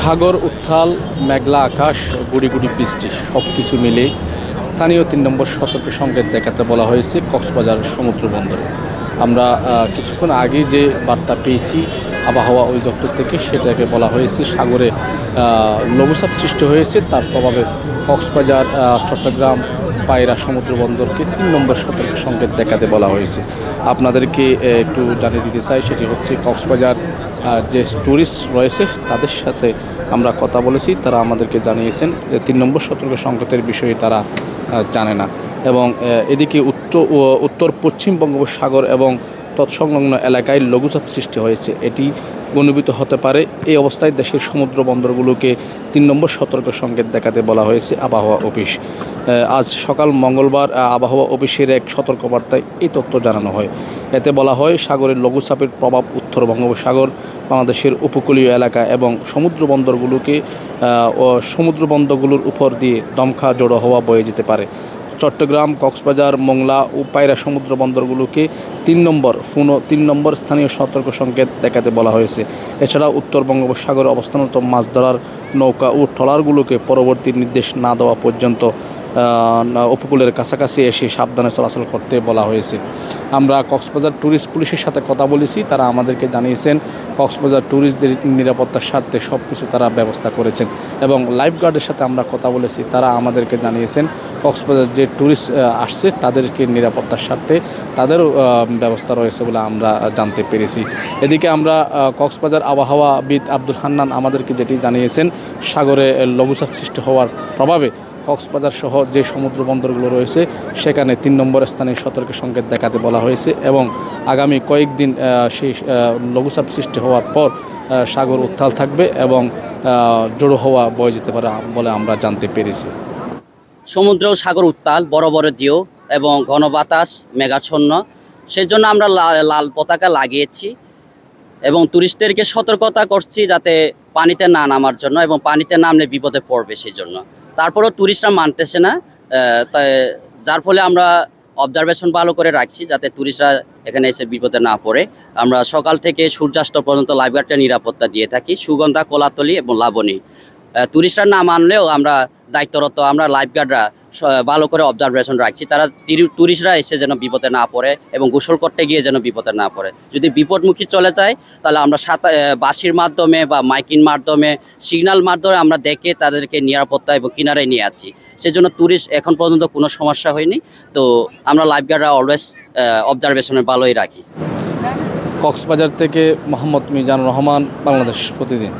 সাগর উত্তাল, মেঘলা আকাশ, গুড়ি গুড়ি বৃষ্টি সব কিছু মিলে স্থানীয় ৩ নম্বর সতর্ক সংকেত দেখাতে বলা হয়েছে কক্সবাজার সমুদ্র বন্দরে। আমরা কিছুক্ষণ আগে যে বার্তা পেয়েছি আবহাওয়া অধিদপ্তর থেকে, সেটাকে বলা হয়েছে সাগরে লঘুচাপ সৃষ্টি হয়েছে, তার প্রভাবে কক্সবাজার, চট্টগ্রাম, পায়রা সমুদ্র বন্দরকে ৩ নম্বর সতর্ক সংকেত দেখাতে বলা হয়েছে। আপনাদেরকে একটু জানিয়ে দিতে চাই, সেটি হচ্ছে কক্সবাজার যে ট্যুরিস্ট রয়েছে তাদের সাথে আমরা কথা বলেছি, তারা আমাদেরকে জানিয়েছেন ৩ নম্বর সতর্ক সংকেতের বিষয়ে তারা জানে না। এবং এদিকে উত্তর পশ্চিম বঙ্গোপসাগর এবং তৎসংলগ্ন এলাকায় লঘুচাপ সৃষ্টি হয়েছে, এটি ঘনীভূত হতে পারে। এই অবস্থায় দেশের সমুদ্র বন্দরগুলোকে ৩ নম্বর সতর্ক সংকেত দেখাতে বলা হয়েছে আবহাওয়া অফিস। আজ সকাল মঙ্গলবার আবহাওয়া অফিসের এক সতর্কবার্তায় এই তথ্য জানানো হয়। এতে বলা হয় সাগরের লঘুচাপের প্রভাব উত্তর বঙ্গোপসাগর, বাংলাদেশের উপকূলীয় এলাকা এবং সমুদ্র বন্দরগুলোর উপর দিয়ে দমকা জড়ো হওয়া বয়ে যেতে পারে। চট্টগ্রাম, কক্সবাজার, মোংলা ও পায়রা সমুদ্র বন্দরগুলোকে ৩ নম্বর স্থানীয় সতর্ক সংকেত দেখাতে বলা হয়েছে। এছাড়া উত্তর বঙ্গোপসাগরে অবস্থানরত মাছ ধরার নৌকা ও ট্রলারগুলোকে পরবর্তী নির্দেশ না দেওয়া পর্যন্ত উপকূলের কাছাকাছি এসে সাবধানে চলাচল করতে বলা হয়েছে। আমরা কক্সবাজার ট্যুরিস্ট পুলিশের সাথে কথা বলেছি, তারা আমাদেরকে জানিয়েছেন কক্সবাজার ট্যুরিস্টদের নিরাপত্তার স্বার্থে সব কিছু তারা ব্যবস্থা করেছেন। এবং লাইফ গার্ডের সাথে আমরা কথা বলেছি, তারা আমাদেরকে জানিয়েছেন কক্সবাজার যে ট্যুরিস্ট আসছে তাদেরকে নিরাপত্তার স্বার্থে তাদেরও ব্যবস্থা রয়েছে বলে আমরা জানতে পেরেছি। এদিকে আমরা কক্সবাজার আবহাওয়াবিদ আব্দুল হান্নান আমাদেরকে যেটি জানিয়েছেন, সাগরে লঘুচাপ সৃষ্টি হওয়ার প্রভাবে কক্সবাজার সহ যে সমুদ্র বন্দরগুলো রয়েছে সেখানে ৩ নম্বর স্থানে সতর্ক সংকেত দেখাতে বলা হয়েছে এবং আগামী কয়েকদিন সেই লঘুচাপ সৃষ্টি হওয়ার পর সাগর উত্তাল থাকবে এবং জড়ো হওয়া বয়ে যেতে পারে বলে আমরা জানতে পেরেছি। সমুদ্র ও সাগর উত্তাল, বড় বড় ঢেউ এবং ঘন বাতাস, মেঘাচ্ছন্ন, সেই জন্য আমরা লাল পতাকা লাগিয়েছি এবং টুরিস্টদেরকে সতর্কতা করছি যাতে পানিতে না নামার জন্য, এবং পানিতে নামলে বিপদে পড়বে সেই জন্য। তারপরেও টুরিস্টরা মানতেছে না, যার ফলে আমরা অবজারভেশন ভালো করে রাখছি যাতে টুরিস্টরা এখানে এসে বিপদে না পড়ে। আমরা সকাল থেকে সূর্যাস্ত পর্যন্ত লাইফগার্ডের নিরাপত্তা দিয়ে থাকি, সুগন্ধা, কোলাতলি এবং লাবণী। টুরিস্টরা না মানলেও আমরা দায়িত্বরত আমরা লাইফগার্ডরা ভালো করে অবজারভেশন রাখছি, তারা টুরিস্টরা এসে যেন বিপদে না পড়ে এবং গোসল করতে গিয়ে যেন বিপদে না পড়ে। যদি বিপদমুখী চলে যায় তাহলে আমরা বাঁশির মাধ্যমে বা মাইকিং মাধ্যমে, সিগন্যাল মাধ্যমে আমরা দেখে তাদেরকে নিরাপত্তা এবং কিনারায় নিয়ে আসছি। সেজন্য টুরিস্ট এখন পর্যন্ত কোনো সমস্যা হয়নি। তো আমরা লাইফগার্ডরা অলওয়েজ অবজারভেশনে ভালোই রাখি। কক্সবাজার থেকে মোহাম্মদ মিজানুর রহমান, বাংলাদেশ প্রতিদিন।